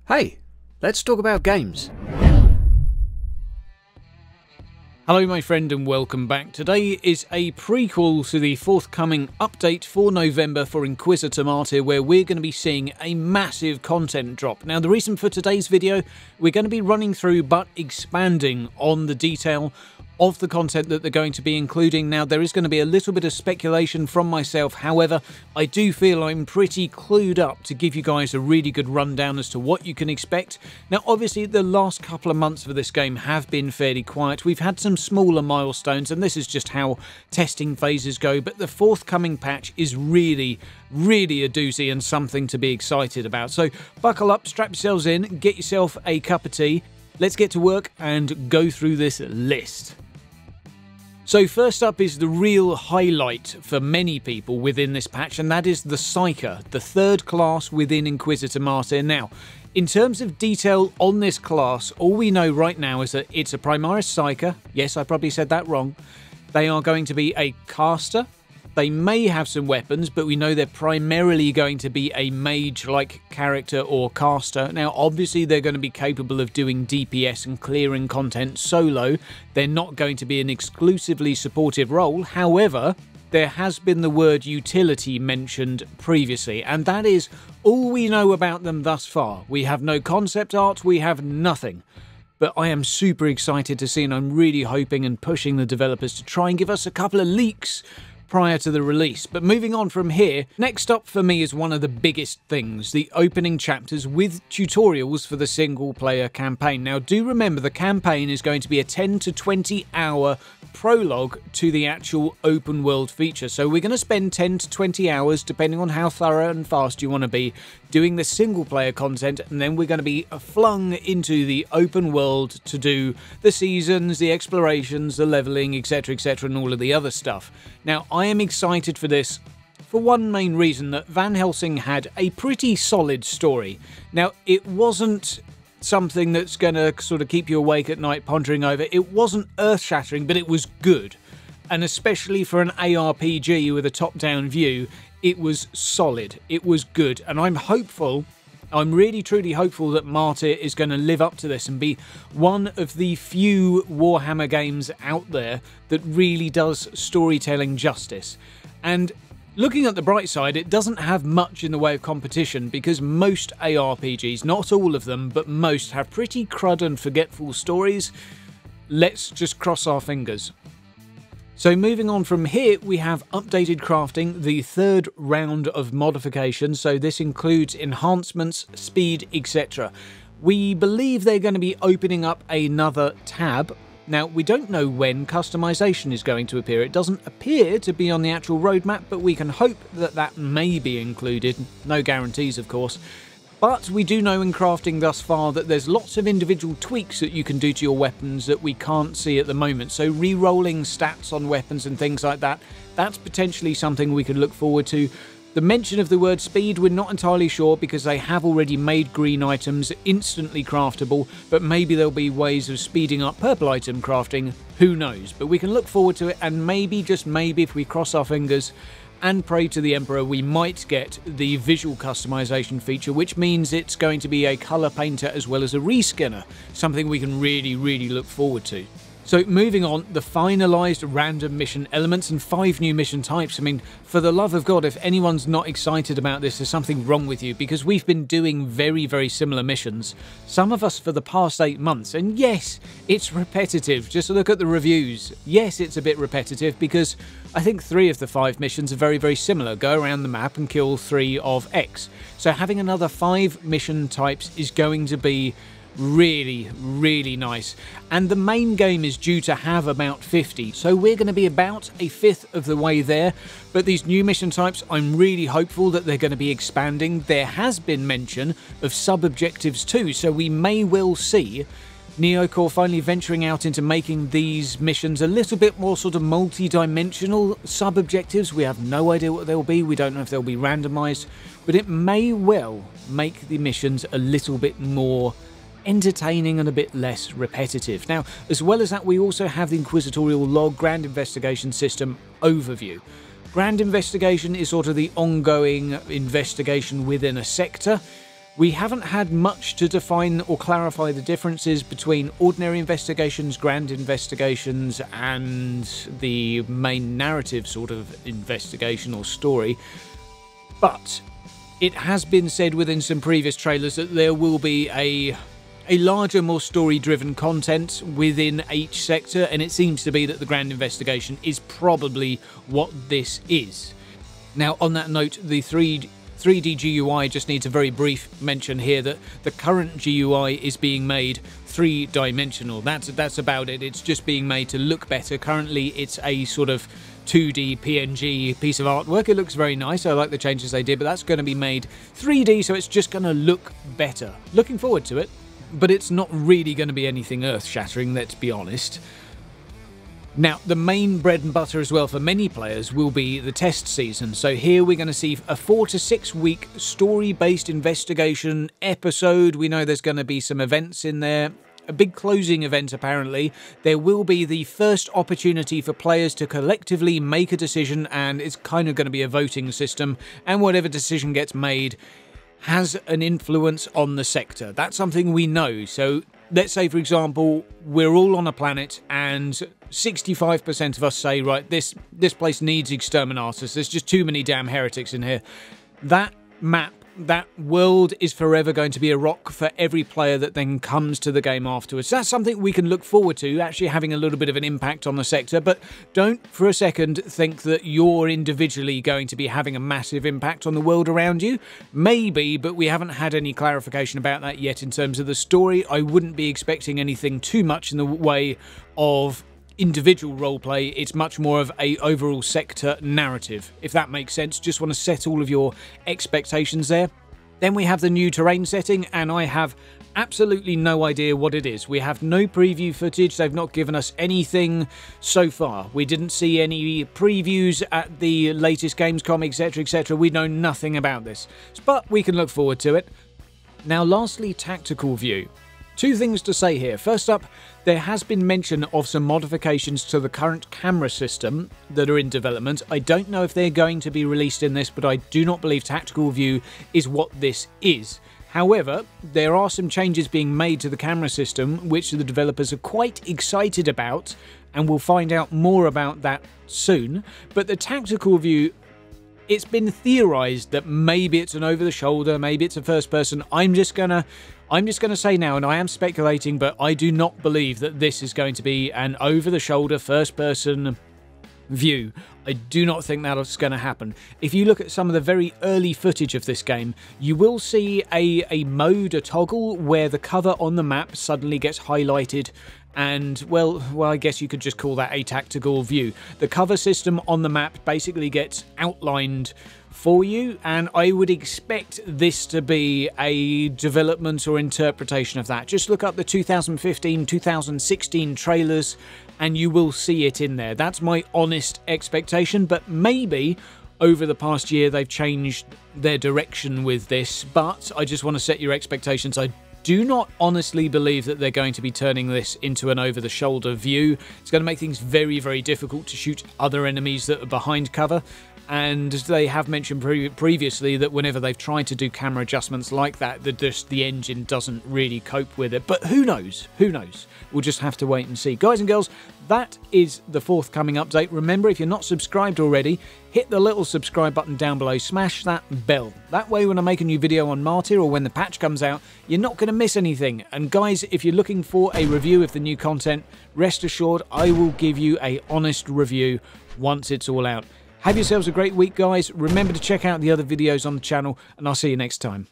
Hey, let's talk about games. Hello my friend and welcome back. Today is a prequel to the forthcoming update for November for Inquisitor Martyr, where we're going to be seeing a massive content drop. Now the reason for today's video, we're going to be running through but expanding on the detail of the content that they're going to be including. Now there is going to be a little bit of speculation from myself, however I do feel I'm pretty clued up to give you guys a really good rundown as to what you can expect. Now obviously the last couple of months for this game have been fairly quiet. We've had some smaller milestones and this is just how testing phases go, but the forthcoming patch is really a doozy and something to be excited about. So buckle up, strap yourselves in, get yourself a cup of tea, let's get to work and go through this list. So first up is the real highlight for many people within this patch, and that is the Psyker, the third class within Inquisitor Martyr. Now, in terms of detail on this class, all we know right now is that it's a Primaris Psyker. Yes, I probably said that wrong. They are going to be a caster. They may have some weapons, but we know they're primarily going to be a mage-like character or caster. Now, obviously, they're going to be capable of doing DPS and clearing content solo. They're not going to be an exclusively supportive role. However, there has been the word utility mentioned previously, and that is all we know about them thus far. We have no concept art, we have nothing. But I am super excited to see, and I'm really hoping and pushing the developers to try and give us a couple of leaks prior to the release. But moving on from here, next up for me is one of the biggest things, the opening chapters with tutorials for the single player campaign. Now do remember the campaign is going to be a 10 to 20 hour prologue to the actual open world feature. So we're going to spend 10 to 20 hours, depending on how thorough and fast you want to be, doing the single player content, and then we're going to be flung into the open world to do the seasons, the explorations, the leveling, etc, and all of the other stuff. Now I am excited for this for one main reason, that Van Helsing had a pretty solid story. Now it wasn't something that's going to sort of keep you awake at night pondering over. It wasn't earth-shattering, but it was good. And especially for an ARPG with a top-down view, it was solid. It was good. And I'm hopeful, I'm really truly hopeful that Martyr is going to live up to this and be one of the few Warhammer games out there that really does storytelling justice. And looking at the bright side, it doesn't have much in the way of competition because most ARPGs, not all of them, but most, have pretty crud and forgetful stories. Let's just cross our fingers. So moving on from here, we have updated crafting, the third round of modifications. So this includes enhancements, speed, etc. We believe they're going to be opening up another tab. Now, we don't know when customization is going to appear. It doesn't appear to be on the actual roadmap, but we can hope that that may be included. No guarantees, of course. But we do know in crafting thus far that there's lots of individual tweaks that you can do to your weapons that we can't see at the moment. So re-rolling stats on weapons and things like that, that's potentially something we could look forward to. The mention of the word speed, we're not entirely sure because they have already made green items instantly craftable, but maybe there'll be ways of speeding up purple item crafting, who knows. But we can look forward to it, and maybe, just maybe, if we cross our fingers and pray to the Emperor, we might get the visual customization feature, which means it's going to be a colour painter as well as a reskinner, something we can really look forward to. So moving on, the finalised random mission elements and 5 new mission types. I mean, for the love of God, if anyone's not excited about this, there's something wrong with you, because we've been doing very similar missions, some of us for the past 8 months, and yes, it's repetitive. Just look at the reviews. Yes, it's a bit repetitive because I think 3 of the 5 missions are very similar. Go around the map and kill 3 of X. So having another 5 mission types is going to be really nice, and the main game is due to have about 50, so we're going to be about a fifth of the way there. But these new mission types, I'm really hopeful that they're going to be expanding. There has been mention of sub-objectives too, so we may well see Neocore finally venturing out into making these missions a little bit more sort of multi-dimensional sub-objectives. We have no idea what they'll be, we don't know if they'll be randomised, but it may well make the missions a little bit more entertaining and a bit less repetitive. Now, as well as that, we also have the Inquisitorial Log Grand Investigation System overview. Grand Investigation is sort of the ongoing investigation within a sector. We haven't had much to define or clarify the differences between ordinary investigations, grand investigations, and the main narrative sort of investigation or story. But it has been said within some previous trailers that there will be a larger, more story-driven content within each sector, and it seems to be that the grand investigation is probably what this is. Now, on that note, the 3D GUI just needs a very brief mention here that the current GUI is being made three-dimensional. That's about it. It's just being made to look better. Currently, it's a sort of 2D PNG piece of artwork. It looks very nice. I like the changes they did, but that's going to be made 3D, so it's just going to look better. Looking forward to it, but it's not really going to be anything earth-shattering, let's be honest. Now, the main bread and butter as well for many players will be the test season. So here we're going to see a 4 to 6 week story-based investigation episode. We know there's going to be some events in there. A big closing event, apparently. There will be the first opportunity for players to collectively make a decision, and it's kind of going to be a voting system. And whatever decision gets made has an influence on the sector. That's something we know. So let's say, for example, we're all on a planet and 65% of us say, right, this place needs exterminatus. There's just too many damn heretics in here. That map, that world is forever going to be a rock for every player that then comes to the game afterwards. That's something we can look forward to, actually having a little bit of an impact on the sector, but don't for a second think that you're individually going to be having a massive impact on the world around you. Maybe, but we haven't had any clarification about that yet in terms of the story. I wouldn't be expecting anything too much in the way of individual roleplay. It's much more of a overall sector narrative, if that makes sense. Just want to set all of your expectations there. Then we have the new terrain setting, and I have absolutely no idea what it is. We have no preview footage. They've not given us anything so far. We didn't see any previews at the latest Gamescom, etc, etc. We know nothing about this, but we can look forward to it. Now, lastly, tactical view. Two things to say here. First up, there has been mention of some modifications to the current camera system that are in development. I don't know if they're going to be released in this, but I do not believe tactical view is what this is. However, there are some changes being made to the camera system, which the developers are quite excited about, and we'll find out more about that soon. But the tactical view, it's been theorized that maybe it's an over-the-shoulder, maybe it's a first-person. I'm just gonna say now, and I am speculating, but I do not believe that this is going to be an over-the-shoulder first-person view. I do not think that's going to happen. If you look at some of the very early footage of this game, you will see a mode, a toggle, where the cover on the map suddenly gets highlighted, and, well, I guess you could just call that a tactical view. The cover system on the map basically gets outlined for you, and I would expect this to be a development or interpretation of that. Just look up the 2015, 2016 trailers, and you will see it in there. That's my honest expectation, but maybe over the past year they've changed their direction with this, but I just want to set your expectations. I do not honestly believe that they're going to be turning this into an over-the-shoulder view. It's going to make things very, very difficult to shoot other enemies that are behind cover. And they have mentioned previously that whenever they've tried to do camera adjustments like that, the engine doesn't really cope with it. But who knows? Who knows? We'll just have to wait and see. Guys and girls, that is the forthcoming update. Remember, if you're not subscribed already, hit the little subscribe button down below. Smash that bell. That way, when I make a new video on Martyr or when the patch comes out, you're not going to miss anything. And guys, if you're looking for a review of the new content, rest assured I will give you an honest review once it's all out. Have yourselves a great week, guys. Remember to check out the other videos on the channel, and I'll see you next time.